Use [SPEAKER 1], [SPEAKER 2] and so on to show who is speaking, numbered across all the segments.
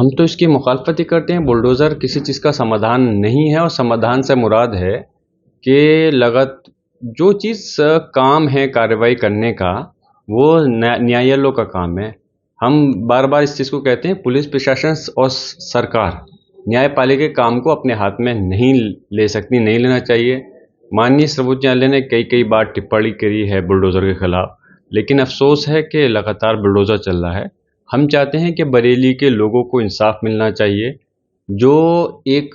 [SPEAKER 1] हम तो इसकी मुखालफत ही करते हैं। बुलडोज़र किसी चीज़ का समाधान नहीं है और समाधान से मुराद है कि जो चीज़ काम है कार्रवाई करने का, वो न्यायालयों का काम है। हम बार बार इस चीज़ को कहते हैं, पुलिस प्रशासन और सरकार न्यायपालिका के काम को अपने हाथ में नहीं ले सकती, नहीं लेना चाहिए। माननीय सर्वोच्च न्यायालय ने कई बार टिप्पणी करी है बुलडोज़र के खिलाफ, लेकिन अफसोस है कि लगातार बुलडोज़र चल रहा है। हम चाहते हैं कि बरेली के लोगों को इंसाफ मिलना चाहिए। जो एक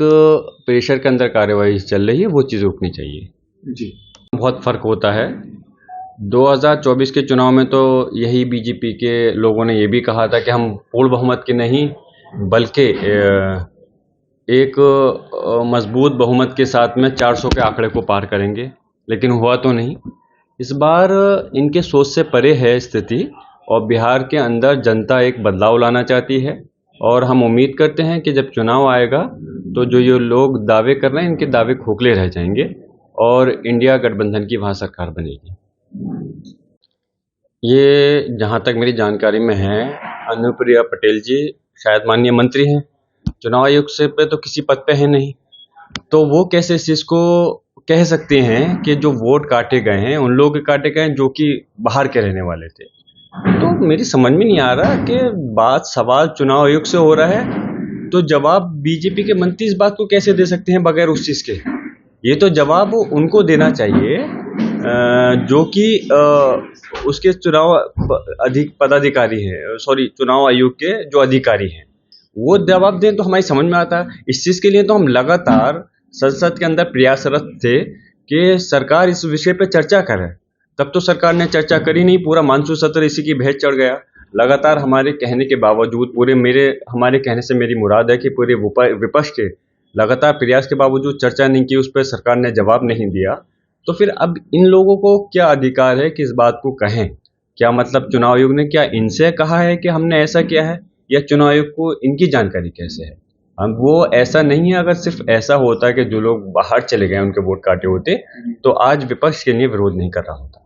[SPEAKER 1] प्रेशर के अंदर कार्रवाई चल रही है, वो चीज़ रुकनी चाहिए
[SPEAKER 2] जी।
[SPEAKER 1] बहुत फ़र्क होता है। 2024 के चुनाव में तो यही बीजेपी के लोगों ने ये भी कहा था कि हम पूर्ण बहुमत के नहीं, बल्कि एक मजबूत बहुमत के साथ में 400 के आंकड़े को पार करेंगे, लेकिन हुआ तो नहीं। इस बार इनके सोच से परे है स्थिति, और बिहार के अंदर जनता एक बदलाव लाना चाहती है। और हम उम्मीद करते हैं कि जब चुनाव आएगा तो जो ये लोग दावे कर रहे हैं, इनके दावे खोखले रह जाएंगे और इंडिया गठबंधन की वहाँ सरकार बनेगी। ये जहाँ तक मेरी जानकारी में है, अनुप्रिया पटेल जी शायद माननीय मंत्री हैं, चुनाव आयोग से पे तो किसी पद पे है नहीं, तो वो कैसे इस चीज़ को कह सकते हैं कि जो वोट काटे गए हैं उन लोगों के काटे गए हैं जो कि बाहर के रहने वाले थे। तो मेरी समझ में नहीं आ रहा कि सवाल चुनाव आयोग से हो रहा है, तो जवाब बीजेपी के मंत्री इस बात को कैसे दे सकते हैं बगैर उस चीज़ के। ये तो जवाब उनको देना चाहिए जो कि उसके चुनाव आयोग के जो अधिकारी हैं, वो जवाब दें तो हमारी समझ में आता है। इस चीज़ के लिए तो हम लगातार संसद के अंदर प्रयासरत थे कि सरकार इस विषय पे चर्चा करे। तब तो सरकार ने चर्चा करी नहीं, पूरा मानसून सत्र इसी की भेंट चढ़ गया। लगातार हमारे कहने के बावजूद, हमारे कहने से मेरी मुराद है कि पूरे विपक्ष के लगातार प्रयास के बावजूद चर्चा नहीं की, उस पर सरकार ने जवाब नहीं दिया। तो फिर अब इन लोगों को क्या अधिकार है कि इस बात को कहें? क्या मतलब चुनाव आयोग ने क्या इनसे कहा है कि हमने ऐसा किया है, या चुनाव आयोग को इनकी जानकारी कैसे है? वो ऐसा नहीं है। अगर सिर्फ ऐसा होता कि जो लोग बाहर चले गए उनके वोट काटे होते, तो आज विपक्ष के लिए विरोध नहीं कर रहा होता।